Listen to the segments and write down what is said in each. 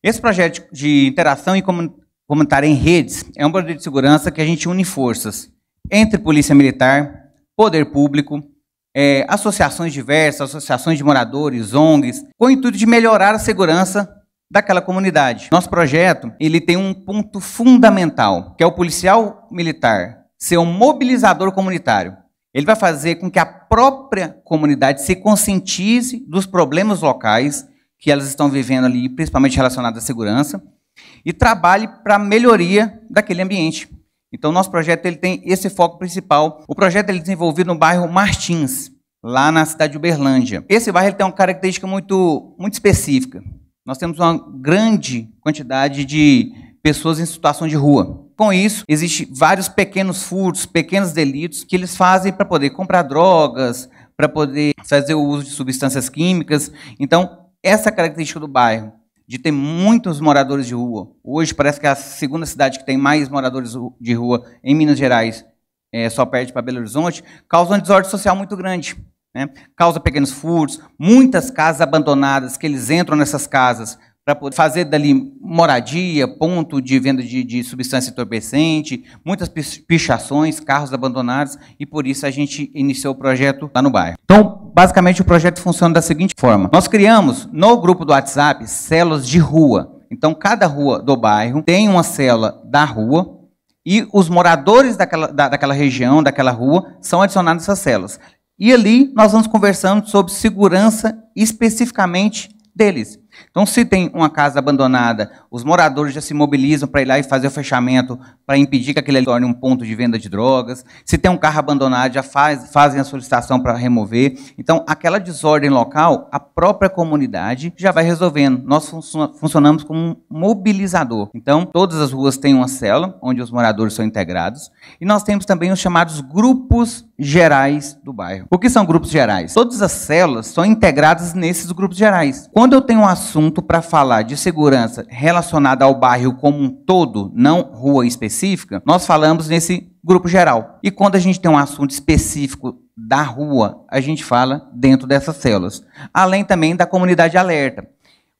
Esse projeto de interação e comunitária em redes é um projeto de segurança que a gente une forças entre polícia militar, poder público, associações diversas, associações de moradores, ONGs, com o intuito de melhorar a segurança daquela comunidade. Nosso projeto, ele tem um ponto fundamental, que é o policial militar ser um mobilizador comunitário. Ele vai fazer com que a própria comunidade se conscientize dos problemas locais que elas estão vivendo ali, principalmente relacionados à segurança, e trabalhe para a melhoria daquele ambiente. Então, nosso projeto ele tem esse foco principal. O projeto ele é desenvolvido no bairro Martins, lá na cidade de Uberlândia. Esse bairro ele tem uma característica muito específica. Nós temos uma grande quantidade de pessoas em situação de rua. Com isso, existem vários pequenos furtos, pequenos delitos que eles fazem para poder comprar drogas, para poder fazer o uso de substâncias químicas. Então, essa característica do bairro, de ter muitos moradores de rua. Hoje parece que é a segunda cidade que tem mais moradores de rua em Minas Gerais, só perde para Belo Horizonte, causa uma desordem social muito grande, né? Causa pequenos furtos, muitas casas abandonadas, que eles entram nessas casas para poder fazer dali moradia, ponto de venda de substância entorpecente, muitas pichações, carros abandonados, e por isso a gente iniciou o projeto lá no bairro. Então, basicamente, o projeto funciona da seguinte forma. Nós criamos, no grupo do WhatsApp, células de rua. Então, cada rua do bairro tem uma célula da rua e os moradores daquela região, daquela rua, são adicionados a essas células. E ali nós vamos conversando sobre segurança especificamente deles. Então, se tem uma casa abandonada, os moradores já se mobilizam para ir lá e fazer o fechamento para impedir que aquele ali torne um ponto de venda de drogas. Se tem um carro abandonado, já fazem a solicitação para remover. Então, aquela desordem local, a própria comunidade já vai resolvendo. Nós funcionamos como um mobilizador. Então, todas as ruas têm uma célula, onde os moradores são integrados. E nós temos também os chamados grupos gerais do bairro. O que são grupos gerais? Todas as células são integradas nesses grupos gerais. Quando eu tenho um assunto para falar de segurança relacionada ao bairro como um todo, não rua específica, nós falamos nesse grupo geral. E quando a gente tem um assunto específico da rua, a gente fala dentro dessas células. Além também da comunidade alerta,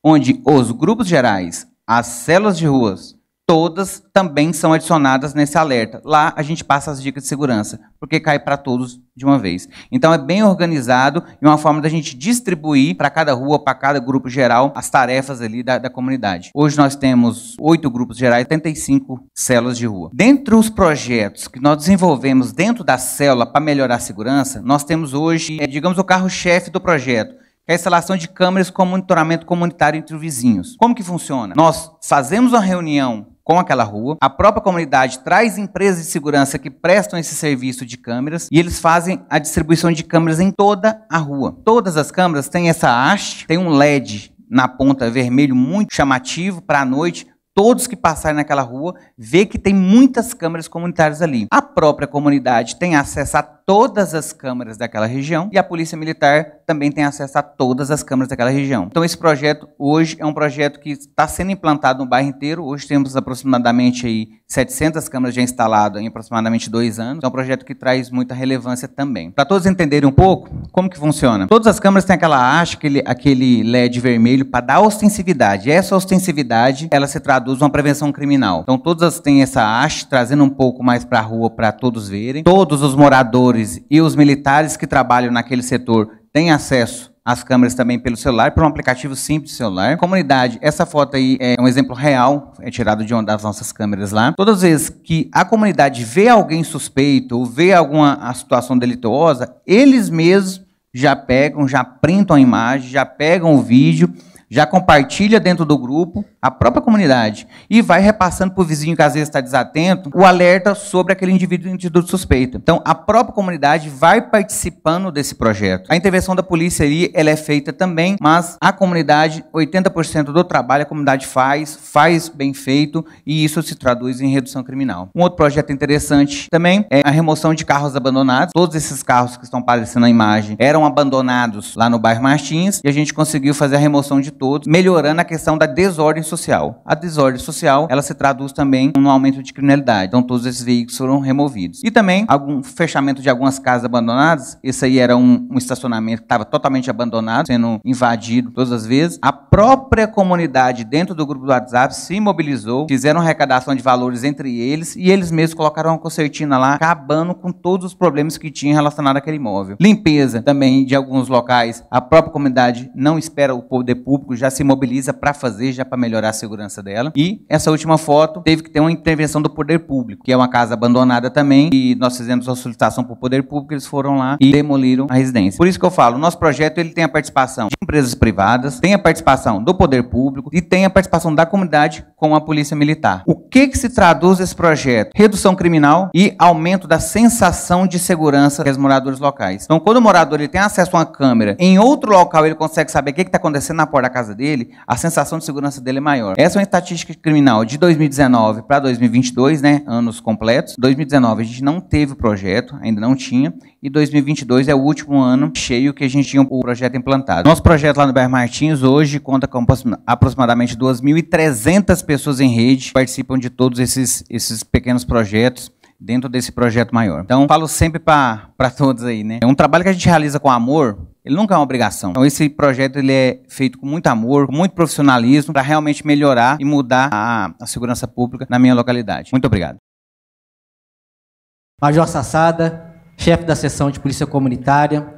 onde os grupos gerais, as células de ruas, todas também são adicionadas nesse alerta. Lá a gente passa as dicas de segurança, porque cai para todos de uma vez. Então é bem organizado e uma forma da gente distribuir para cada rua, para cada grupo geral, as tarefas ali da comunidade. Hoje nós temos 8 grupos gerais, 75 células de rua. Dentre os projetos que nós desenvolvemos dentro da célula para melhorar a segurança, nós temos hoje, digamos, o carro-chefe do projeto, que é a instalação de câmeras com monitoramento comunitário entre os vizinhos. Como que funciona? Nós fazemos uma reunião com aquela rua, a própria comunidade traz empresas de segurança que prestam esse serviço de câmeras e eles fazem a distribuição de câmeras em toda a rua. Todas as câmeras têm essa haste, tem um LED na ponta vermelho muito chamativo para a noite. Todos que passarem naquela rua vê que tem muitas câmeras comunitárias ali. A própria comunidade tem acesso a todas as câmeras daquela região e a Polícia Militar também tem acesso a todas as câmeras daquela região. Então esse projeto hoje é um projeto que está sendo implantado no bairro inteiro. Hoje temos aproximadamente aí 700 câmeras já instaladas em aproximadamente 2 anos. É um projeto que traz muita relevância também. Para todos entenderem um pouco como que funciona. Todas as câmeras têm aquela haste, aquele LED vermelho para dar ostensividade. E essa ostensividade, ela se traduz numa prevenção criminal. Então todas têm essa haste, trazendo um pouco mais para a rua para todos verem. Todos os moradores e os militares que trabalham naquele setor têm acesso às câmeras também pelo celular, por um aplicativo simples de celular. Comunidade, essa foto aí é um exemplo real, é tirado de uma das nossas câmeras lá. Todas as vezes que a comunidade vê alguém suspeito ou vê alguma situação delituosa, eles mesmos já pegam, já printam a imagem, já pegam o vídeo, já compartilha dentro do grupo, a própria comunidade, e vai repassando para o vizinho que às vezes está desatento, o alerta sobre aquele indivíduo suspeito. Então, a própria comunidade vai participando desse projeto. A intervenção da polícia ali, ela é feita também, mas a comunidade, 80% do trabalho a comunidade faz bem feito, e isso se traduz em redução criminal. Um outro projeto interessante também é a remoção de carros abandonados. Todos esses carros que estão aparecendo na imagem eram abandonados lá no bairro Martins, e a gente conseguiu fazer a remoção de todos, melhorando a questão da desordem social. A desordem social, ela se traduz também no aumento de criminalidade. Então, todos esses veículos foram removidos. E também, algum fechamento de algumas casas abandonadas. Esse aí era um estacionamento que estava totalmente abandonado, sendo invadido todas as vezes. A própria comunidade dentro do grupo do WhatsApp se mobilizou, fizeram arrecadação de valores entre eles e eles mesmos colocaram uma concertina lá, acabando com todos os problemas que tinham relacionado àquele imóvel. Limpeza também de alguns locais. A própria comunidade não espera o poder público, já se mobiliza para fazer, já para melhorar a segurança dela. E essa última foto teve que ter uma intervenção do poder público, que é uma casa abandonada também, e nós fizemos uma solicitação para o poder público, eles foram lá e demoliram a residência. Por isso que eu falo, o nosso projeto ele tem a participação de empresas privadas, tem a participação do poder público e tem a participação da comunidade com a polícia militar. O que se traduz esse projeto? Redução criminal e aumento da sensação de segurança dos moradores locais. Então, quando o morador ele tem acesso a uma câmera, em outro local ele consegue saber o que está acontecendo na porta da casa dele, a sensação de segurança dele é maior. Essa é uma estatística criminal de 2019 para 2022, né, anos completos. 2019 a gente não teve o projeto, ainda não tinha, e 2022 é o último ano cheio que a gente tinha o projeto implantado. Nosso projeto lá no bairro Martins hoje conta com aproximadamente 2.300 pessoas em rede, participam de todos esses pequenos projetos dentro desse projeto maior. Então, falo sempre para todos aí, né? É um trabalho que a gente realiza com amor, ele nunca é uma obrigação. Então, esse projeto ele é feito com muito amor, com muito profissionalismo, para realmente melhorar e mudar a segurança pública na minha localidade. Muito obrigado. Major Sassada, chefe da seção de Polícia Comunitária,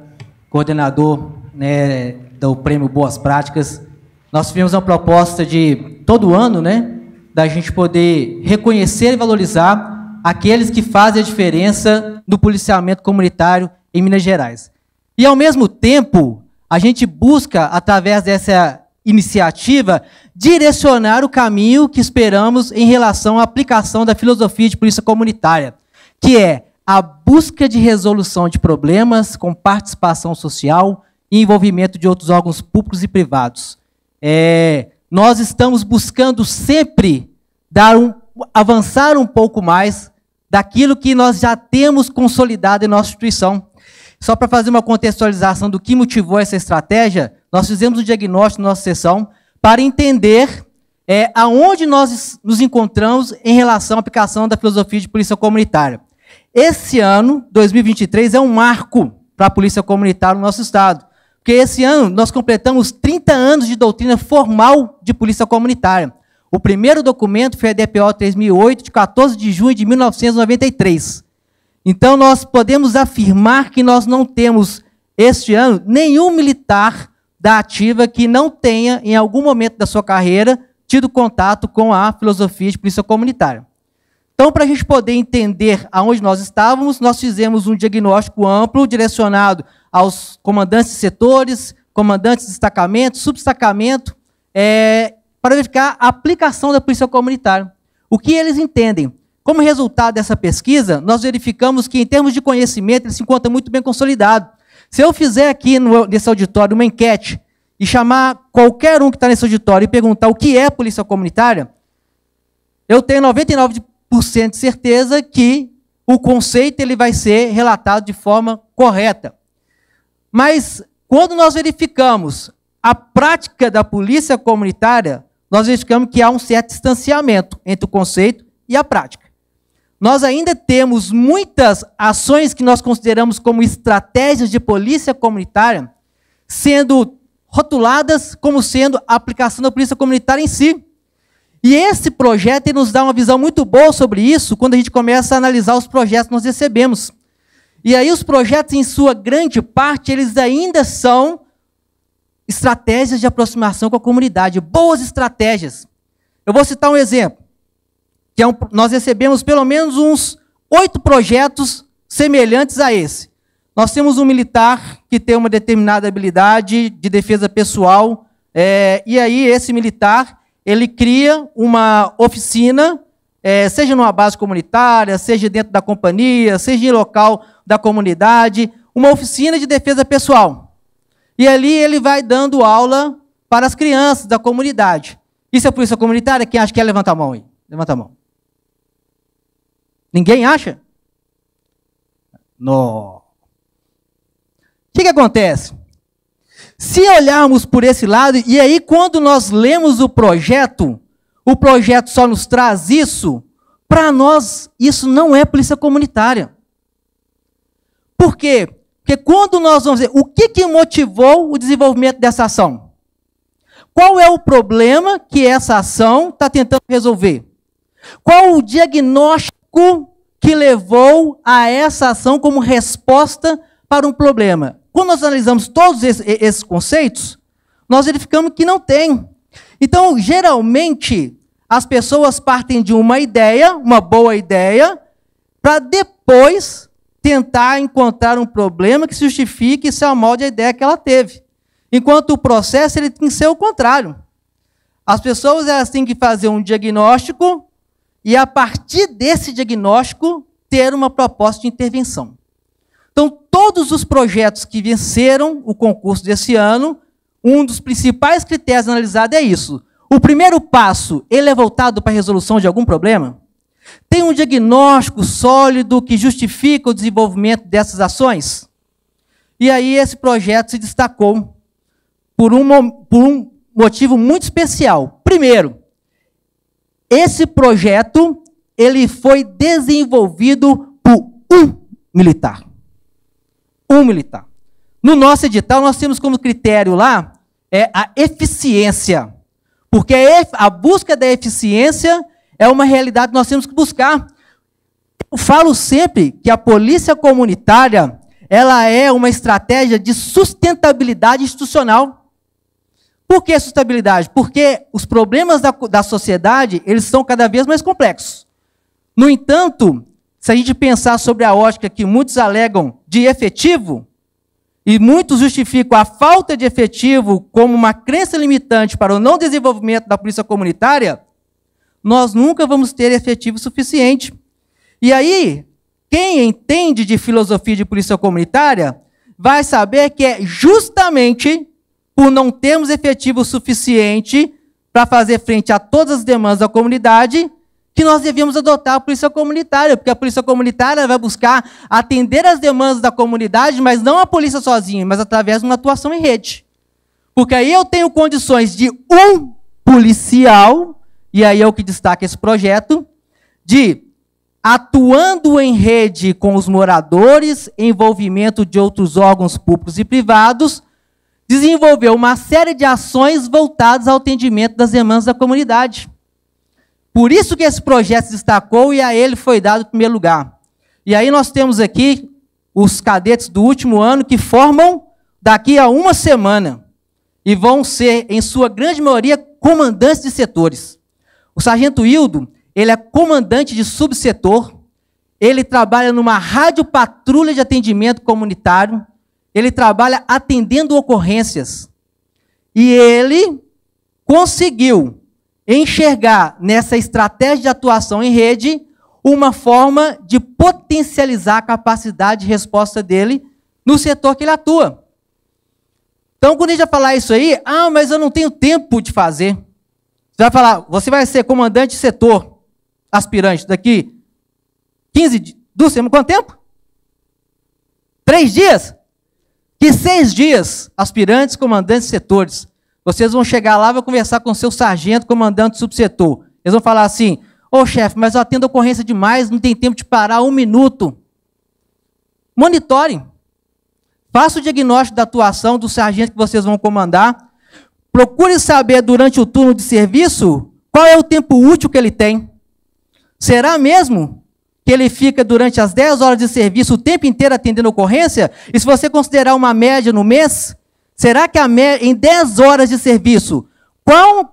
coordenador, né, do Prêmio Boas Práticas. Nós tivemos uma proposta de, todo ano, né, da gente poder reconhecer e valorizar aqueles que fazem a diferença no policiamento comunitário em Minas Gerais. E, ao mesmo tempo, a gente busca, através dessa iniciativa, direcionar o caminho que esperamos em relação à aplicação da filosofia de polícia comunitária, que é a busca de resolução de problemas com participação social e envolvimento de outros órgãos públicos e privados. Nós estamos buscando sempre avançar um pouco mais daquilo que nós já temos consolidado em nossa instituição. Só para fazer uma contextualização do que motivou essa estratégia, nós fizemos um diagnóstico na nossa sessão para entender aonde nós nos encontramos em relação à aplicação da filosofia de polícia comunitária. Esse ano, 2023, é um marco para a polícia comunitária no nosso estado, porque esse ano nós completamos 30 anos de doutrina formal de polícia comunitária. O primeiro documento foi a DPO 3008, de 14 de junho de 1993. Então, nós podemos afirmar que nós não temos, este ano, nenhum militar da ativa que não tenha, em algum momento da sua carreira, tido contato com a filosofia de polícia comunitária. Então, para a gente poder entender aonde nós estávamos, nós fizemos um diagnóstico amplo, direcionado aos comandantes de setores, comandantes de destacamento, subdestacamento, para verificar a aplicação da polícia comunitária. O que eles entendem? Como resultado dessa pesquisa, nós verificamos que, em termos de conhecimento, ele se encontra muito bem consolidado. Se eu fizer aqui nesse auditório uma enquete e chamar qualquer um que está nesse auditório e perguntar o que é polícia comunitária, eu tenho 99% de certeza que o conceito ele vai ser relatado de forma correta. Mas, quando nós verificamos a prática da polícia comunitária, nós verificamos que há um certo distanciamento entre o conceito e a prática. Nós ainda temos muitas ações que nós consideramos como estratégias de polícia comunitária sendo rotuladas como sendo a aplicação da polícia comunitária em si. E esse projeto ele nos dá uma visão muito boa sobre isso quando a gente começa a analisar os projetos que nós recebemos. E aí os projetos, em sua grande parte, eles ainda são estratégias de aproximação com a comunidade, boas estratégias. Eu vou citar um exemplo, que nós recebemos pelo menos uns 8 projetos semelhantes a esse. Nós temos um militar que tem uma determinada habilidade de defesa pessoal, e aí esse militar, ele cria uma oficina, seja numa base comunitária, seja dentro da companhia, seja em local da comunidade, uma oficina de defesa pessoal. E ali ele vai dando aula para as crianças da comunidade. Isso é polícia comunitária? Quem acha que é? Levanta a mão aí. Levanta a mão. Ninguém acha? Não. O que acontece? Se olharmos por esse lado, e aí quando nós lemos o projeto só nos traz isso, para nós isso não é polícia comunitária. Por quê? Porque quando nós vamos ver o que motivou o desenvolvimento dessa ação? Qual é o problema que essa ação está tentando resolver? Qual o diagnóstico que levou a essa ação como resposta para um problema? Quando nós analisamos todos esses conceitos, nós verificamos que não tem. Então, geralmente, as pessoas partem de uma ideia, uma boa ideia, para depois tentar encontrar um problema que justifique se amolde a ideia que ela teve. Enquanto o processo ele tem que ser o contrário. As pessoas elas têm que fazer um diagnóstico e, a partir desse diagnóstico, ter uma proposta de intervenção. Então, todos os projetos que venceram o concurso desse ano, um dos principais critérios analisados é isso. O primeiro passo, ele é voltado para a resolução de algum problema? Tem um diagnóstico sólido que justifica o desenvolvimento dessas ações? E aí esse projeto se destacou por um motivo muito especial. Primeiro, esse projeto ele foi desenvolvido por um militar. Um militar. No nosso edital, nós temos como critério lá a eficiência. Porque a busca da eficiência é uma realidade que nós temos que buscar. Eu falo sempre que a polícia comunitária ela é uma estratégia de sustentabilidade institucional. Por que sustentabilidade? Porque os problemas da sociedade eles são cada vez mais complexos. No entanto, se a gente pensar sobre a ótica que muitos alegam de efetivo, e muitos justificam a falta de efetivo como uma crença limitante para o não desenvolvimento da polícia comunitária, nós nunca vamos ter efetivo suficiente. E aí, quem entende de filosofia de polícia comunitária vai saber que é justamente por não termos efetivo suficiente para fazer frente a todas as demandas da comunidade que nós devemos adotar a polícia comunitária, porque a polícia comunitária vai buscar atender as demandas da comunidade, mas não a polícia sozinha, mas através de uma atuação em rede. Porque aí eu tenho condições de um policial, e aí é o que destaca esse projeto, de atuando em rede com os moradores, envolvimento de outros órgãos públicos e privados, desenvolver uma série de ações voltadas ao atendimento das demandas da comunidade. Por isso que esse projeto se destacou e a ele foi dado o primeiro lugar. E aí nós temos aqui os cadetes do último ano que formam daqui a uma semana e vão ser, em sua grande maioria, comandantes de setores. O sargento Hildo, ele é comandante de subsetor, ele trabalha numa radiopatrulha de atendimento comunitário, ele trabalha atendendo ocorrências. E ele conseguiu enxergar nessa estratégia de atuação em rede uma forma de potencializar a capacidade de resposta dele no setor que ele atua. Então, quando a gente vai falar isso aí, mas eu não tenho tempo de fazer. Você vai falar, você vai ser comandante de setor, aspirante, daqui 2 semanas, quanto tempo? 3 dias? Que 6 dias, aspirantes, comandantes de setores. Vocês vão chegar lá, vão conversar com o seu sargento, comandante do subsetor. Eles vão falar assim, chefe, mas eu atendo ocorrência demais, não tem tempo de parar 1 minuto. Monitorem. Faça o diagnóstico da atuação do sargento que vocês vão comandar. Procure saber durante o turno de serviço qual é o tempo útil que ele tem. Será mesmo que ele fica durante as 10 horas de serviço o tempo inteiro atendendo ocorrência? E se você considerar uma média no mês, será que em 10 horas de serviço,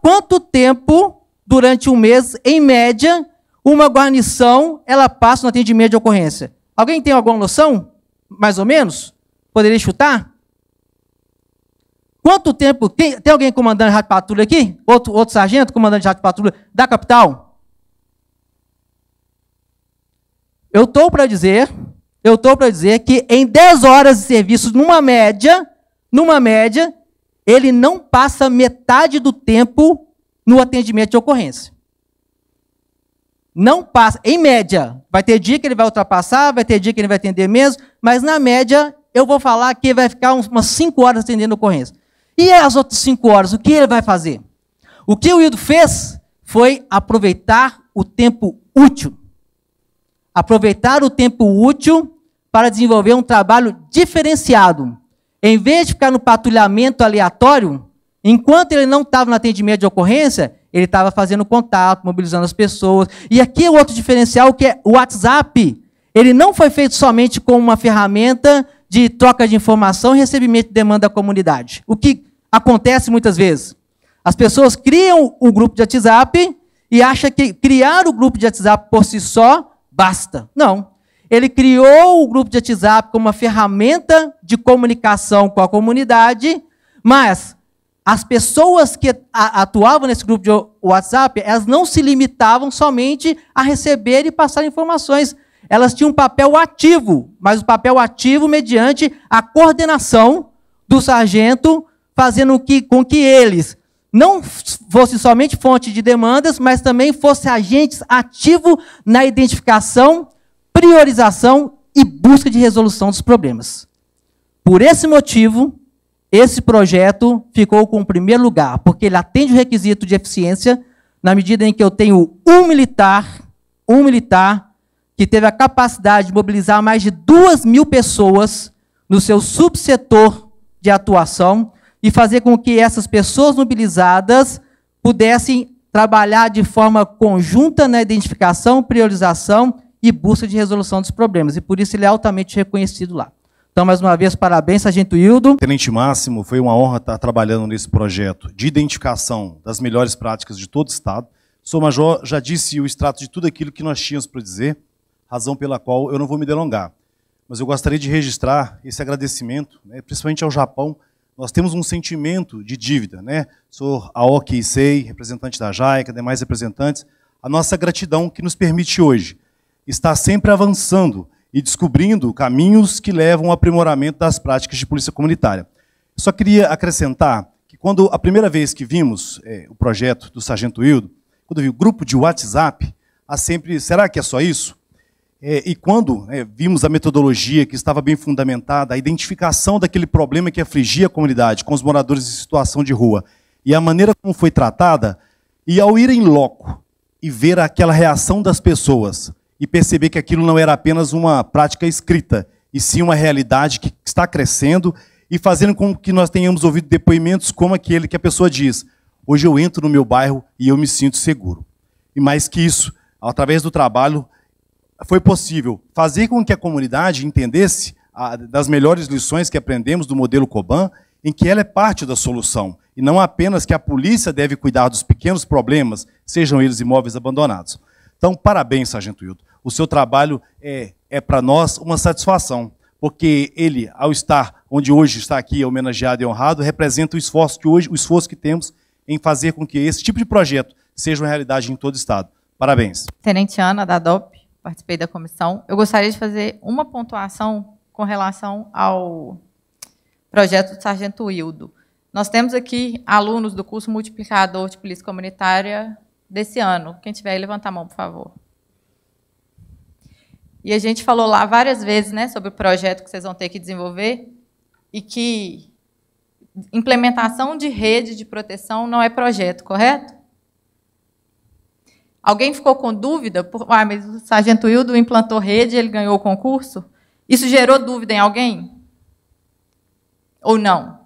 quanto tempo durante um mês, em média, uma guarnição ela passa no atendimento de ocorrência? Alguém tem alguma noção? Mais ou menos? Poderia chutar? Quanto tempo? Tem alguém comandando rádio patrulha aqui? Outro sargento comandante de rádio patrulha da capital? Eu estou para dizer que em 10 horas de serviço, numa média, ele não passa metade do tempo no atendimento de ocorrência. Não passa, em média. Vai ter dia que ele vai ultrapassar, vai ter dia que ele vai atender menos, mas na média, eu vou falar que vai ficar umas 5 horas atendendo ocorrência. E as outras 5 horas, o que ele vai fazer? O que o Hildo fez foi aproveitar o tempo útil. Aproveitar o tempo útil para desenvolver um trabalho diferenciado. Em vez de ficar no patrulhamento aleatório, enquanto ele não estava no atendimento de ocorrência, ele estava fazendo contato, mobilizando as pessoas. E aqui é o outro diferencial, que é o WhatsApp. Ele não foi feito somente como uma ferramenta de troca de informação e recebimento de demanda da comunidade. O que acontece muitas vezes? As pessoas criam o grupo de WhatsApp e acham que criar o grupo de WhatsApp por si só basta. Não. Ele criou o grupo de WhatsApp como uma ferramenta de comunicação com a comunidade, mas as pessoas que atuavam nesse grupo de WhatsApp, elas não se limitavam somente a receber e passar informações. Elas tinham um papel ativo, mas o papel ativo mediante a coordenação do sargento, fazendo com que eles não fossem somente fonte de demandas, mas também fossem agentes ativos na identificação, priorização e busca de resolução dos problemas. Por esse motivo, esse projeto ficou com o primeiro lugar, porque ele atende o requisito de eficiência, na medida em que eu tenho um militar que teve a capacidade de mobilizar mais de 2.000 pessoas no seu subsetor de atuação e fazer com que essas pessoas mobilizadas pudessem trabalhar de forma conjunta na identificação, priorização e busca de resolução dos problemas. E por isso ele é altamente reconhecido lá. Então, mais uma vez, parabéns, Sargento Hildo. Tenente Máximo, foi uma honra estar trabalhando nesse projeto de identificação das melhores práticas de todo o Estado. O senhor Major já disse o extrato de tudo aquilo que nós tínhamos para dizer, razão pela qual eu não vou me delongar. Mas eu gostaria de registrar esse agradecimento, né, principalmente ao Japão. Nós temos um sentimento de dívida, né? Sou Aoki Issei, representante da JAICA, demais representantes, a nossa gratidão que nos permite hoje estar sempre avançando e descobrindo caminhos que levam ao aprimoramento das práticas de polícia comunitária. Só queria acrescentar que quando a primeira vez que vimos o projeto do Sargento Hildo, quando eu vi o grupo de WhatsApp, há sempre, será que é só isso? E quando vimos a metodologia que estava bem fundamentada, a identificação daquele problema que afligia a comunidade com os moradores em situação de rua, e a maneira como foi tratada, e ao ir em loco e ver aquela reação das pessoas, e perceber que aquilo não era apenas uma prática escrita, e sim uma realidade que está crescendo, e fazendo com que nós tenhamos ouvido depoimentos como aquele que a pessoa diz: hoje eu entro no meu bairro e eu me sinto seguro. E mais que isso, através do trabalho, foi possível fazer com que a comunidade entendesse das melhores lições que aprendemos do modelo Coban, em que ela é parte da solução, e não apenas que a polícia deve cuidar dos pequenos problemas, sejam eles imóveis abandonados. Então, parabéns, Sargento Hildo. O seu trabalho é para nós uma satisfação, porque ele, ao estar onde hoje está aqui, homenageado e honrado, representa o esforço que temos em fazer com que esse tipo de projeto seja uma realidade em todo o Estado. Parabéns. Tenente Ana, da DOP, participei da comissão. Eu gostaria de fazer uma pontuação com relação ao projeto do Sargento Hildo. Nós temos aqui alunos do curso multiplicador de polícia comunitária desse ano. Quem tiver aí, levanta a mão, por favor. E a gente falou lá várias vezes, né, sobre o projeto que vocês vão ter que desenvolver e que implementação de rede de proteção não é projeto, correto? Alguém ficou com dúvida? Mas o Sargento Hildo implantou rede, ele ganhou o concurso? Isso gerou dúvida em alguém? Ou não?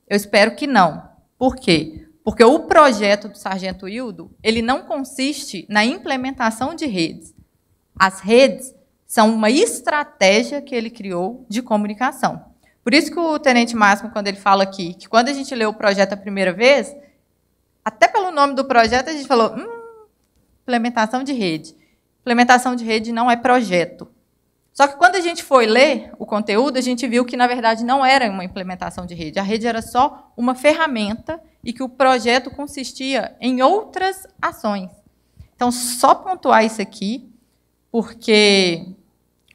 Eu espero que não. Por quê? Porque o projeto do Sargento Hildo, ele não consiste na implementação de redes. As redes são uma estratégia que ele criou de comunicação. Por isso que o Tenente Máximo, quando ele fala aqui, que quando a gente leu o projeto a primeira vez, até pelo nome do projeto, a gente falou, implementação de rede. Implementação de rede não é projeto. Só que quando a gente foi ler o conteúdo, a gente viu que, na verdade, não era uma implementação de rede. A rede era só uma ferramenta e que o projeto consistia em outras ações. Então, só pontuar isso aqui, porque,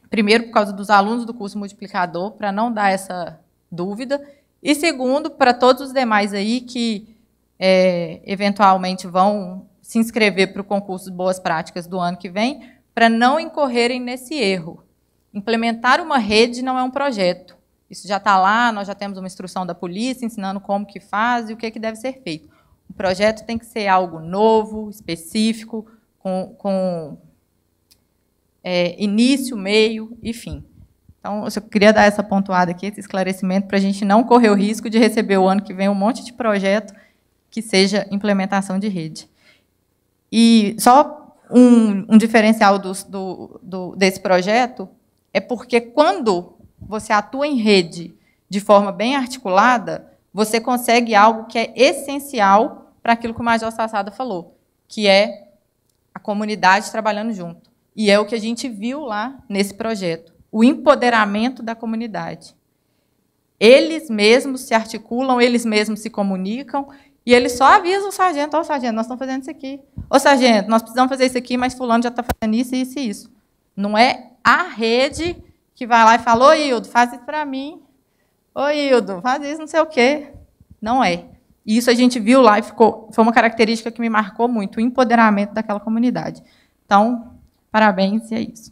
primeiro, por causa dos alunos do curso multiplicador, para não dar essa dúvida, e segundo, para todos os demais aí que eventualmente vão se inscrever para o concurso de Boas Práticas do ano que vem, para não incorrerem nesse erro. Implementar uma rede não é um projeto. Isso já está lá, nós já temos uma instrução da polícia ensinando como que faz e o que deve ser feito. O projeto tem que ser algo novo, específico, com início, meio e fim. Então, eu só queria dar essa pontuada aqui, esse esclarecimento, para a gente não correr o risco de receber o ano que vem um monte de projeto que seja implementação de rede. E só um diferencial desse projeto é porque, quando você atua em rede de forma bem articulada, você consegue algo que é essencial para aquilo que o Major Sassada falou, que é a comunidade trabalhando junto. E é o que a gente viu lá nesse projeto, o empoderamento da comunidade. Eles mesmos se articulam, eles mesmos se comunicam, e eles só avisam o sargento: sargento, nós estamos fazendo isso aqui. Sargento, nós precisamos fazer isso aqui, mas fulano já está fazendo isso, isso e isso. Não é a rede que vai lá e fala: ô, Hildo, faz isso para mim. Ô, Hildo, faz isso não sei o quê. Não é. E isso a gente viu lá e foi uma característica que me marcou muito, o empoderamento daquela comunidade. Então, parabéns, e é isso.